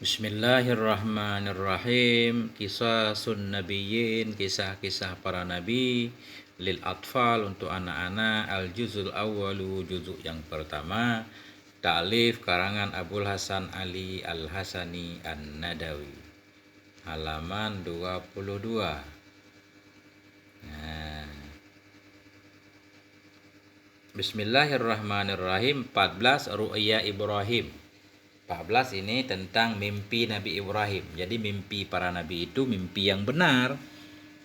Bismillahirrahmanirrahim. Kisasun nabiyyin, kisah-kisah para nabi. Lil atfal, untuk anak-anak. Al juzul awwalu, juzuk yang pertama. Ta'lif karangan Abul Hasan Ali Al-Hasani An-Nadawi. Halaman 22. Nah. Bismillahirrahmanirrahim. 14 Ru'ya Ibrahim. 14 ini tentang mimpi Nabi Ibrahim. Jadi mimpi para nabi itu mimpi yang benar.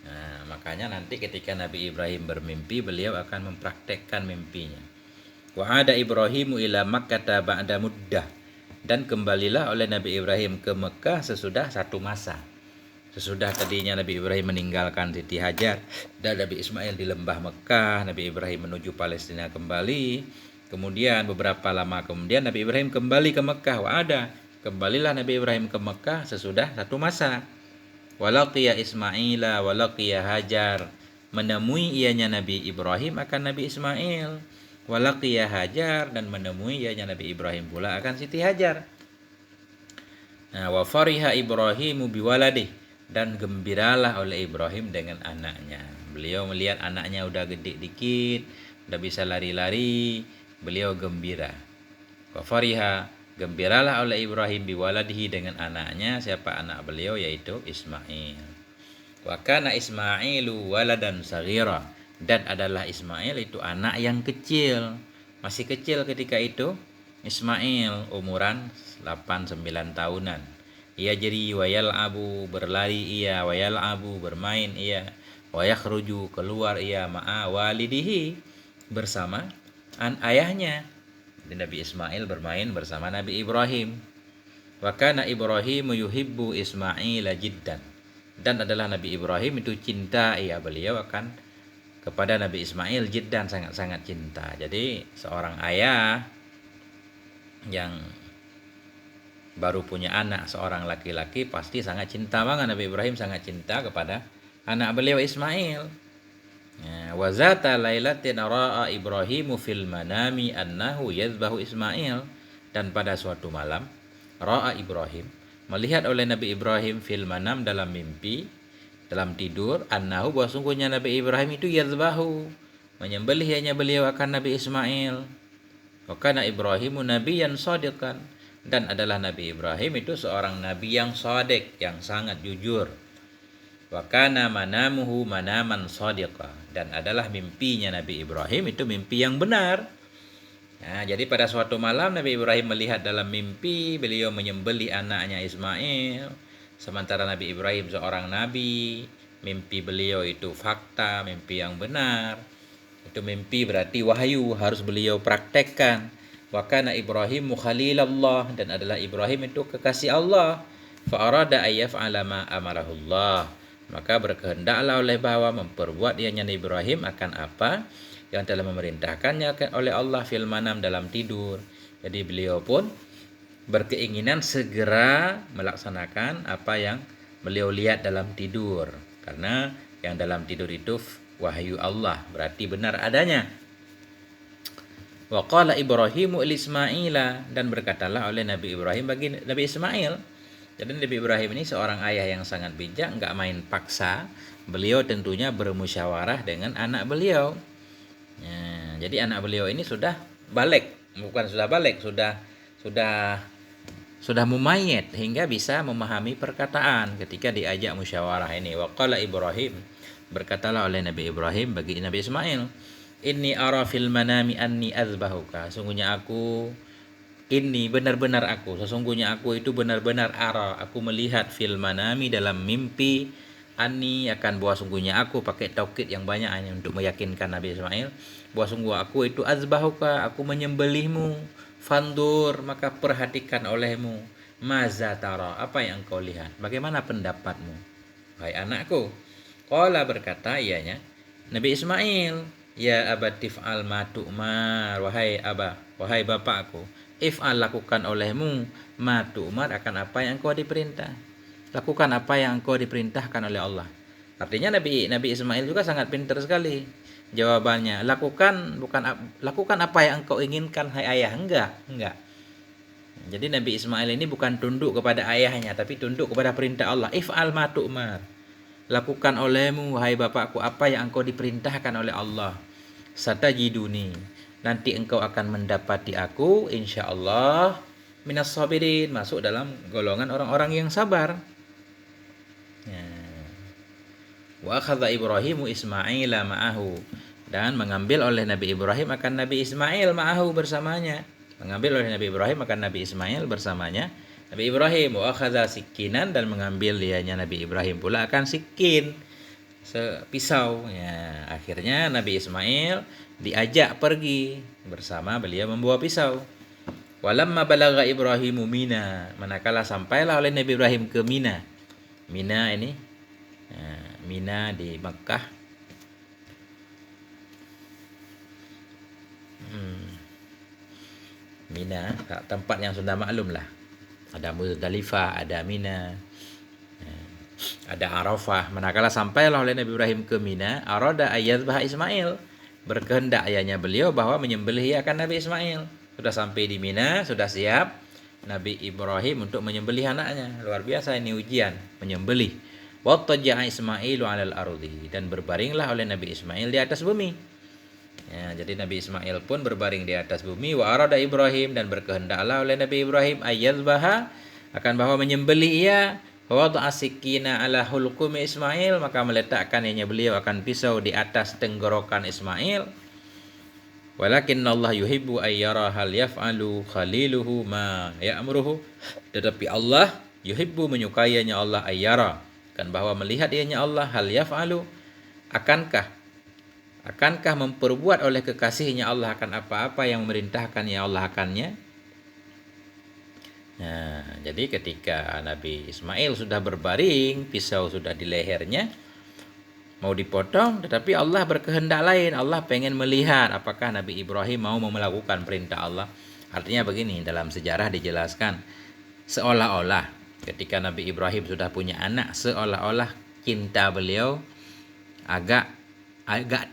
Nah, makanya nanti ketika Nabi Ibrahim bermimpi, beliau akan mempraktekkan mimpinya. Wa ada Ibrahimu ila Makkah ba'da muddah. Dan kembalilah oleh Nabi Ibrahim ke Mekah sesudah satu masa. Sesudah tadinya Nabi Ibrahim meninggalkan Siti Hajar dan Nabi Ismail di lembah Mekah, Nabi Ibrahim menuju Palestina kembali. Kemudian beberapa lama kemudian Nabi Ibrahim kembali ke Mekah. Kembalilah Nabi Ibrahim ke Mekah sesudah satu masa. Walaqiya Ismaila walaqiya Hajar. Menemui ianya Nabi Ibrahim akan Nabi Ismail. Walaqiya Hajar, dan menemui ianya Nabi Ibrahim pula akan Siti Hajar. Nah, wa fariha Ibrahimu biwaladih, dan gembiralah oleh Ibrahim dengan anaknya. Beliau melihat anaknya udah gede dikit, udah bisa lari-lari, beliau gembira. Wa fariha, gembiralah oleh Ibrahim biwaladihi, dengan anaknya. Siapa anak beliau? Yaitu Ismail. Wa kana Ismailu waladan saghira, dan adalah Ismail itu anak yang kecil, masih kecil ketika itu. Ismail umuran 8-9 tahunan. Ia jadi wayal abu, berlari ia, wayal abu, bermain ia, wayakhruju, keluar ia, ma'a walidihi, bersama ayahnya. Dan Nabi Ismail bermain bersama Nabi Ibrahim. Wa kana Ibrahimu yuhibbu Ismaila jiddan, dan adalah Nabi Ibrahim itu cinta beliau akan kepada Nabi Ismail jiddan, sangat-sangat cinta. Jadi seorang ayah yang baru punya anak seorang laki-laki pasti sangat cinta banget. Nabi Ibrahim sangat cinta kepada anak beliau Ismail. Wa zata lailatin ra'a Ibrahimu fil manami annahu yazbahu Ismail, dan pada suatu malam ra'a Ibrahim, melihat oleh Nabi Ibrahim fil manam, dalam mimpi, dalam tidur, annahu, bahwa sungguhnya Nabi Ibrahim itu yazbahu, menyembelih hanya beliau akan Nabi Ismail. Wa kana Ibrahimu nabiyyan shadiqan, dan adalah Nabi Ibrahim itu seorang nabi yang shadiq, yang sangat jujur. Wa kana manamuhu manaman shadiqa, dan adalah mimpinya Nabi Ibrahim itu mimpi yang benar. Nah, jadi pada suatu malam Nabi Ibrahim melihat dalam mimpi beliau menyembelih anaknya Ismail. Sementara Nabi Ibrahim seorang nabi, mimpi beliau itu fakta, mimpi yang benar. Itu mimpi berarti wahyu, harus beliau praktekkan. Wa kana Ibrahimu khalilallah, dan adalah Ibrahim itu kekasih Allah. Fa arada ayyaf'ala ma amarahullah, maka berkehendaklah oleh bahwa memperbuat ianya Ibrahim akan apa yang telah memerintahkannya oleh Allah fil manam, dalam tidur. Jadi beliau pun berkeinginan segera melaksanakan apa yang beliau lihat dalam tidur, karena yang dalam tidur itu wahyu Allah, berarti benar adanya. Wa qala Ibrahimu Ismaila, dan berkatalah oleh Nabi Ibrahim bagi Nabi Ismail. Jadi Nabi Ibrahim ini seorang ayah yang sangat bijak, enggak main paksa. Beliau tentunya bermusyawarah dengan anak beliau. Jadi anak beliau ini sudah balik, sudah mumayyit, hingga bisa memahami perkataan ketika diajak musyawarah ini. Wa qala Ibrahim, berkatalah oleh Nabi Ibrahim bagi Nabi Ismail, inni ara fil manami anni azbahuka, sesungguhnya aku itu benar-benar ara, aku melihat fil manami, dalam mimpi, anni, akan bahwa sungguhnya aku, pakai taukid yang banyak hanya untuk meyakinkan Nabi Ismail bahwa sungguh aku itu azbahuka, aku menyembelihmu, fandur, maka perhatikan olehmu, maza tara, apa yang kau lihat, bagaimana pendapatmu wahai anakku. Qala, berkata ianya Nabi Ismail, ya abatif al matu'mar, wahai bapakku, if'al, lakukan olehmu, matu'mar, akan apa yang engkau diperintah, lakukan apa yang engkau diperintahkan oleh Allah. Artinya Nabi Ismail juga sangat pintar sekali jawabannya. Lakukan apa yang engkau inginkan hai ayah, enggak. Jadi Nabi Ismail ini bukan tunduk kepada ayahnya, tapi tunduk kepada perintah Allah. If'al ma tu'mar. Lakukan olehmu, wahai bapakku, apa yang engkau diperintahkan oleh Allah. Satajiduni. Nanti engkau akan mendapati aku, insya Allah, minas sabirin. Masuk dalam golongan orang-orang yang sabar. Ya. Wa akhadha Ibrahimu Ismaila ma'ahu. Dan mengambil oleh Nabi Ibrahim akan Nabi Ismail ma'ahu bersamanya. Mengambil oleh Nabi Ibrahim akan Nabi Ismail bersamanya Nabi Ibrahim. Wa akhadha sikinan, dan mengambil dianya Nabi Ibrahim pula akan sikin, pisau. Ya, akhirnya Nabi Ismail diajak pergi bersama beliau membawa pisau. Walamma balagha Ibrahimu Mina, manakala sampailah oleh Nabi Ibrahim ke Mina. Mina ini, Mina di Makkah. Mina, tempat yang sudah maklum lah. Ada Muzdalifah, ada Mina, ada Arafah. Manakala sampailah oleh Nabi Ibrahim ke Mina, arada ayyadhbaha Ismail, berkehendak ayahnya beliau bahwa menyembelih akan Nabi Ismail. Sudah sampai di Mina, sudah siap Nabi Ibrahim untuk menyembelih anaknya. Luar biasa ini ujian, menyembelih. Wattaja'a Ismailu 'alal ardi, dan berbaringlah oleh Nabi Ismail di atas bumi. Ya, jadi Nabi Ismail pun berbaring di atas bumi. Wa arada Ibrahim, dan berkehendaklah oleh Nabi Ibrahim ayyadhbaha, akan bahwa menyembelih ia. Wa wada'a sikina ala hulqumi Ismail, maka meletakkan ianya beliau akan pisau di atas tenggorokan Ismail. Walakin Allah yuhibbu ayyara hal yaf'alu khaliluhu ma ya'muruhu, tetapi Allah yuhibbu, menyukainya Allah, ayyara, kan bahwa melihat ianya Allah, hal yaf'alu, akankah memperbuat oleh kekasihnya Allah akan apa-apa yang memerintahkan ya Allah akannya. Nah, jadi ketika Nabi Ismail sudah berbaring, pisau sudah di lehernya, mau dipotong, tetapi Allah berkehendak lain. Allah pengen melihat apakah Nabi Ibrahim mau melakukan perintah Allah. Artinya begini, dalam sejarah dijelaskan, seolah-olah ketika Nabi Ibrahim sudah punya anak, seolah-olah cinta beliau agak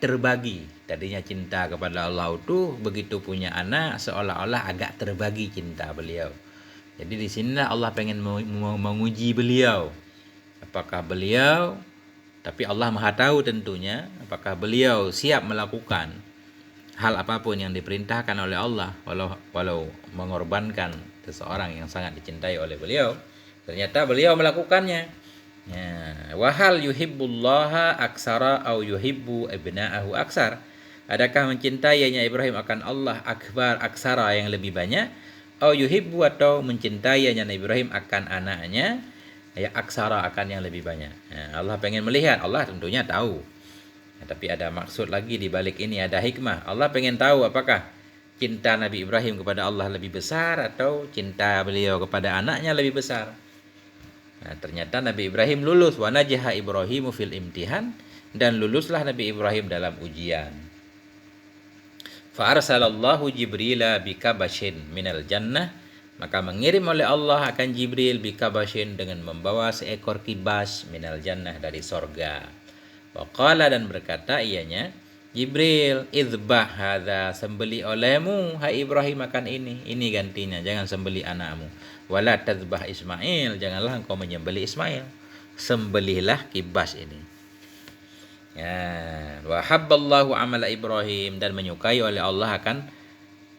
terbagi. Tadinya cinta kepada Allah itu, begitu punya anak seolah-olah agak terbagi cinta beliau. Jadi di sinilah Allah pengen menguji beliau. Apakah beliau, tapi Allah Maha tahu tentunya, apakah beliau siap melakukan hal apapun yang diperintahkan oleh Allah, walau mengorbankan seseorang yang sangat dicintai oleh beliau. Ternyata beliau melakukannya. Ya, wahal yuhibbullaha aksara au yuhibbu ibna'ahu aksar. Adakah mencintainya Ibrahim akan Allah akbar, aksara, yang lebih banyak, au yuhibbu, atau mencintainya Ibrahim akan anaknya ya aksara, akan yang lebih banyak. Ya, Allah pengen melihat, Allah tentunya tahu. Ya, tapi ada maksud lagi di balik ini, ada hikmah. Allah pengen tahu apakah cinta Nabi Ibrahim kepada Allah lebih besar atau cinta beliau kepada anaknya lebih besar. Nah, ternyata Nabi Ibrahim lulus. Wa najaha Ibrahimu fil imtihan, dan luluslah Nabi Ibrahim dalam ujian. Fa arsalallahu Jibrila bikabashin minal jannah, maka mengirim oleh Allah akan Jibril bikabashin, dengan membawa seekor kibas minal jannah, dari sorga. Wa qala, dan berkata ianya Jibril, idhbah hadza, sembeli olehmu hai Ibrahim akan ini gantinya, jangan sembeli anakmu. Wala tadhbah Ismail, janganlah engkau menyembeli Ismail, sembelihlah kibas ini. Ya, wa habballahu amala Ibrahim, dan menyukai oleh Allah akan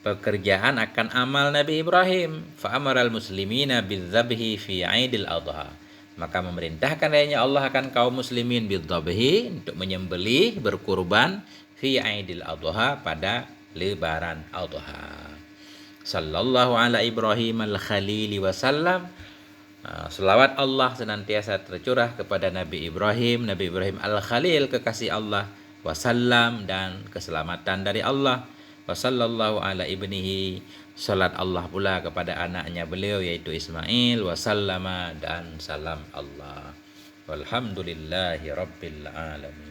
pekerjaan, akan amal Nabi Ibrahim. Fa amaral muslimina bidzabhi fi Aidil Adha, maka memerintahkan ayahnya Allah akan kaum muslimin bidzabhi, untuk menyembelih, berkurban, fi Aidil Adha, pada lebaran Adha. Sallallahu ala Ibrahim al-Khalili wasallam. Selawat Allah senantiasa tercurah kepada Nabi Ibrahim al-Khalil, kekasih Allah, wasallam, dan keselamatan dari Allah. Wasallallahu ala ibnihi, salat Allah pula kepada anaknya beliau yaitu Ismail, wasallama, dan salam Allah. Walhamdulillahi rabbil alamin.